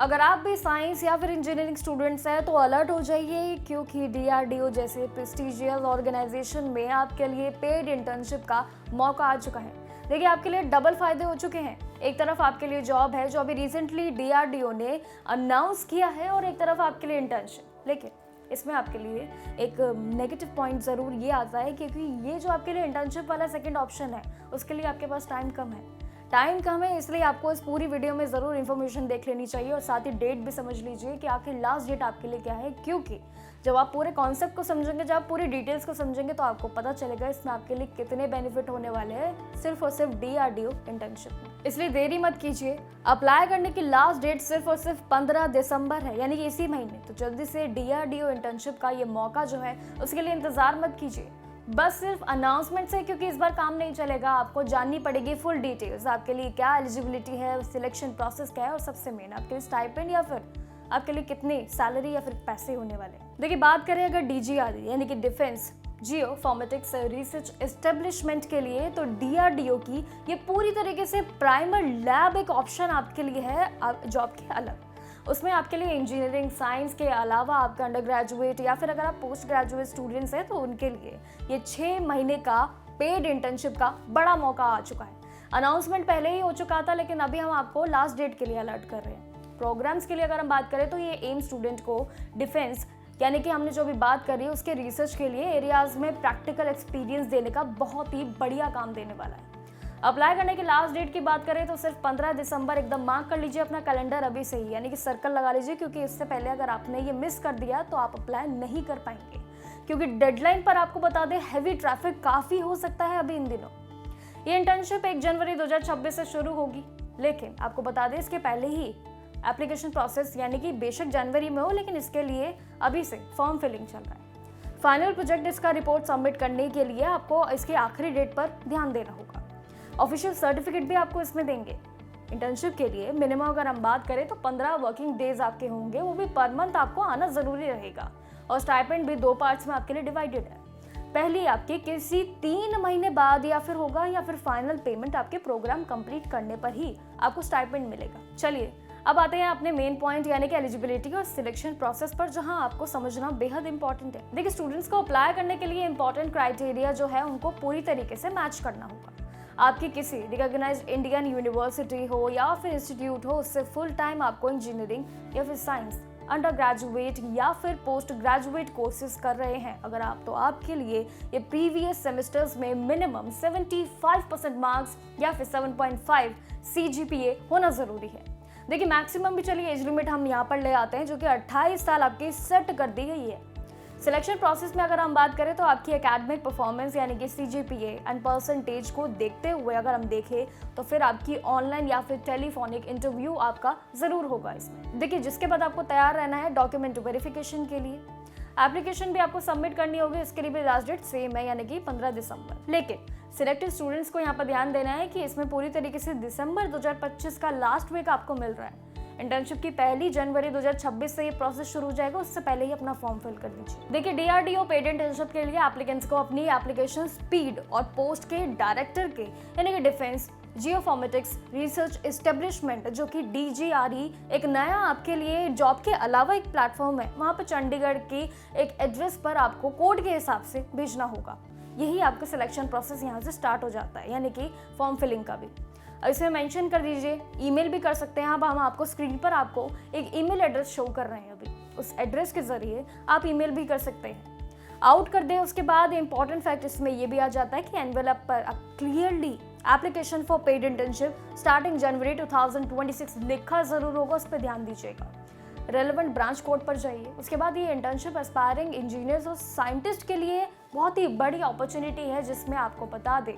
अगर आप भी साइंस या फिर इंजीनियरिंग स्टूडेंट्स हैं तो अलर्ट हो जाइए, क्योंकि डीआरडीओ जैसे प्रेस्टिजियस ऑर्गेनाइजेशन में आपके लिए पेड इंटर्नशिप का मौका आ चुका है। देखिए, आपके लिए डबल फायदे हो चुके हैं। एक तरफ आपके लिए जॉब है जो अभी रिसेंटली डीआरडीओ ने अनाउंस किया है, और एक तरफ आपके लिए इंटर्नशिप। लेकिन इसमें आपके लिए एक नेगेटिव पॉइंट ज़रूर ये आता है, क्योंकि ये जो आपके लिए इंटर्नशिप वाला सेकंड ऑप्शन है उसके लिए आपके पास टाइम कम है। इसलिए आपको इस पूरी वीडियो में ज़रूर इन्फॉर्मेशन देख लेनी चाहिए, और साथ ही डेट भी समझ लीजिए कि आखिर लास्ट डेट आपके लिए क्या है। क्योंकि जब आप पूरे कॉन्सेप्ट को समझेंगे, जब आप पूरी डिटेल्स को समझेंगे, तो आपको पता चलेगा इसमें आपके लिए कितने बेनिफिट होने वाले हैं सिर्फ और सिर्फ डीआरडीओ इंटर्नशिप में। इसलिए देरी मत कीजिए। अप्लाई करने की लास्ट डेट सिर्फ और सिर्फ 15 दिसंबर है, यानी कि इसी महीने। तो जल्दी से डीआरडीओ इंटर्नशिप का ये मौका जो है उसके लिए इंतजार मत कीजिए, बस सिर्फ अनाउंसमेंट से, क्योंकि इस बार काम नहीं चलेगा। आपको जाननी पड़ेगी फुल डिटेल्स, आपके लिए क्या एलिजिबिलिटी है, सिलेक्शन प्रोसेस क्या है, और सबसे मेन आपके लिए स्टाइपेंड या फिर आपके लिए कितने सैलरी या फिर पैसे होने वाले हैं। देखिए, बात करें अगर डीजीआरई यानी कि डिफेंस जियो फॉर्मेटिक्स रिसर्च एस्टेब्लिशमेंट के लिए, तो डीआरडीओ की ये पूरी तरीके से प्राइमर लैब एक ऑप्शन आपके लिए है जॉब के अलग। उसमें आपके लिए इंजीनियरिंग साइंस के अलावा आपका अंडर ग्रेजुएट या फिर अगर आप पोस्ट ग्रेजुएट स्टूडेंट्स हैं तो उनके लिए ये 6 महीने का पेड इंटर्नशिप का बड़ा मौका आ चुका है। अनाउंसमेंट पहले ही हो चुका था, लेकिन अभी हम आपको लास्ट डेट के लिए अलर्ट कर रहे हैं। प्रोग्राम्स के लिए अगर हम बात करें तो ये एम स्टूडेंट को डिफेंस यानी कि हमने जो भी बात करी है उसके रिसर्च के लिए एरियाज में प्रैक्टिकल एक्सपीरियंस देने का बहुत ही बढ़िया काम देने वाला है। अप्लाई करने की लास्ट डेट की बात करें तो सिर्फ 15 दिसंबर, एकदम मार्क कर लीजिए अपना कैलेंडर अभी से ही, यानी कि सर्कल लगा लीजिए, क्योंकि इससे पहले अगर आपने ये मिस कर दिया तो आप अप्लाई नहीं कर पाएंगे। क्योंकि डेडलाइन पर आपको बता दें, हैवी ट्रैफिक काफ़ी हो सकता है अभी इन दिनों। ये इंटर्नशिप 1 जनवरी 2026 से शुरू होगी, लेकिन आपको बता दें इसके पहले ही एप्लीकेशन प्रोसेस, यानी कि बेशक जनवरी में हो, लेकिन इसके लिए अभी से फॉर्म फिलिंग चल रहा है। फाइनल प्रोजेक्ट इसका रिपोर्ट सबमिट करने के लिए आपको इसकी आखिरी डेट पर ध्यान देना होगा। ऑफिशियल सर्टिफिकेट भी आपको इसमें देंगे। इंटर्नशिप के लिए मिनिमम अगर हम बात करें तो 15 वर्किंग डेज आपके होंगे, वो भी पर मंथ आपको आना जरूरी रहेगा। और स्टाइपेंड भी 2 पार्ट्स में आपके लिए डिवाइडेड है। पहली आपके किसी 3 महीने बाद या फिर होगा, या फिर फाइनल पेमेंट आपके प्रोग्राम कंप्लीट करने पर ही आपको स्टाइपेंड मिलेगा। चलिए अब आते हैं अपने मेन पॉइंट यानी कि एलिजिबिलिटी और सिलेक्शन प्रोसेस पर, जहां आपको समझना बेहद इंपॉर्टेंट है। देखिए, स्टूडेंट्स को अप्लाई करने के लिए इंपॉर्टेंट क्राइटेरिया जो है उनको पूरी तरीके से मैच करना होगा। आपकी किसी रिकॉग्नाइज्ड इंडियन यूनिवर्सिटी हो या फिर इंस्टीट्यूट हो, उससे फुल टाइम आपको इंजीनियरिंग या फिर साइंस अंडर ग्रेजुएट या फिर पोस्ट ग्रेजुएट कोर्सेज कर रहे हैं अगर आप, तो आपके लिए ये प्रीवियस सेमेस्टर्स में मिनिमम 75% मार्क्स या फिर 7.5 CGPA होना जरूरी है। देखिए, मैक्सिमम भी चलिए एज लिमिट हम यहाँ पर ले आते हैं, जो कि 28 साल आपकी सेट कर दी गई है। सिलेक्शन प्रोसेस में अगर हम बात करें तो आपकी एकेडमिक परफॉर्मेंस यानी कि CGPA एंड परसेंटेज को देखते हुए अगर हम देखें तो फिर आपकी ऑनलाइन या फिर टेलीफोनिक इंटरव्यू आपका ज़रूर होगा इसमें। देखिए, जिसके बाद आपको तैयार रहना है डॉक्यूमेंट वेरिफिकेशन के लिए। एप्लीकेशन भी आपको सबमिट करनी होगी, इसके लिए भी लास्ट डेट सेम है, यानी कि 15 दिसंबर। लेकिन सिलेक्टेड स्टूडेंट्स को यहाँ पर ध्यान देना है कि इसमें पूरी तरीके से दिसंबर 2025 का लास्ट वीक आपको मिल रहा है। इंटर्नशिप की 1 जनवरी 2026 से ये प्रोसेस शुरू हो जाएगा, उससे पहले ही अपना फॉर्म फिल कर दीजिए। देखिए, डीआरडीओ पेड इंटर्नशिप के लिए एप्लीकेंट्स को अपनी एप्लीकेशन स्पीड और पोस्ट के डायरेक्टर के यानी कि डिफेंस जियो फॉर्मेटिक्स रिसर्च एस्टेब्लिशमेंट, जो कि DGRE एक नया आपके लिए जॉब के अलावा एक प्लेटफॉर्म है, वहाँ पर चंडीगढ़ की एक एड्रेस पर आपको कोड के हिसाब से भेजना होगा। यही आपका सिलेक्शन प्रोसेस यहाँ से स्टार्ट हो जाता है, यानी कि फॉर्म फिलिंग का भी। इसमें मेंशन कर दीजिए, ईमेल भी कर सकते हैं। अब हम आपको स्क्रीन पर आपको एक ईमेल एड्रेस शो कर रहे हैं, अभी उस एड्रेस के जरिए आप ईमेल भी कर सकते हैं। आउट कर दें उसके बाद इंपॉर्टेंट फैक्ट इसमें ये भी आ जाता है कि एनवेलप पर आप clearly application for paid internship starting January 2026 लिखा जरूर होगा, उस पर ध्यान दीजिएगा। रेलेवेंट ब्रांच कोड पर जाइए। उसके बाद ये इंटर्नशिप एस्पायरिंग इंजीनियर्स और साइंटिस्ट के लिए बहुत ही बड़ी अपॉर्चुनिटी है, जिसमें आपको बता दें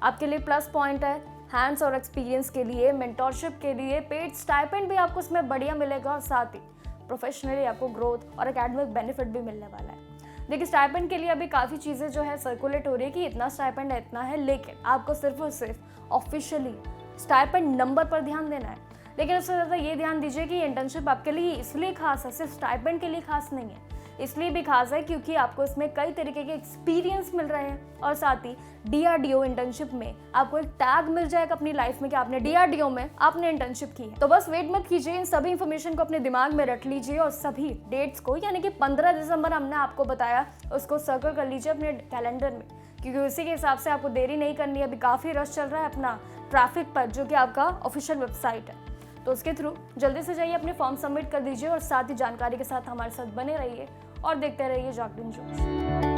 आपके लिए प्लस पॉइंट है हैंड्स और एक्सपीरियंस के लिए, मेंटोरशिप के लिए, पेड स्टाइपेंड भी आपको इसमें बढ़िया मिलेगा, और साथ ही प्रोफेशनली आपको ग्रोथ और एकेडमिक बेनिफिट भी मिलने वाला है। देखिए, स्टाइपेंड के लिए अभी काफ़ी चीज़ें जो है सर्कुलेट हो रही है कि इतना स्टाइपेंड है, इतना है, लेकिन आपको सिर्फ और सिर्फ ऑफिशियली स्टाइपेंड नंबर पर ध्यान देना है। लेकिन उससे ज़्यादा ये ध्यान दीजिए कि इंटर्नशिप आपके लिए इसलिए खास है, सिर्फ स्टाइपेंड के लिए खास नहीं है। इसलिए भी खास है क्योंकि आपको इसमें कई तरीके के एक्सपीरियंस मिल रहे हैं और साथ ही DRDO इंटर्नशिप में आपको एक टैग मिल जाएगा अपनी लाइफ में कि आपने DRDO में आपने इंटर्नशिप की है। तो बस वेट मत कीजिए, इन सभी इंफॉर्मेशन को अपने दिमाग में रख लीजिए और सभी डेट्स को, यानी कि 15 दिसंबर हमने आपको बताया, उसको सर्कल कर लीजिए अपने कैलेंडर में, क्योंकि उसी के हिसाब से आपको देरी नहीं करनी है। अभी काफ़ी रश चल रहा है अपना ट्रैफिक पर, जो कि आपका ऑफिशियल वेबसाइट है। तो उसके थ्रू जल्दी से जाइए अपने फॉर्म सबमिट कर दीजिए और साथ ही जानकारी के साथ हमारे साथ बने रहिए और देखते रहिए जागरण न्यूज़।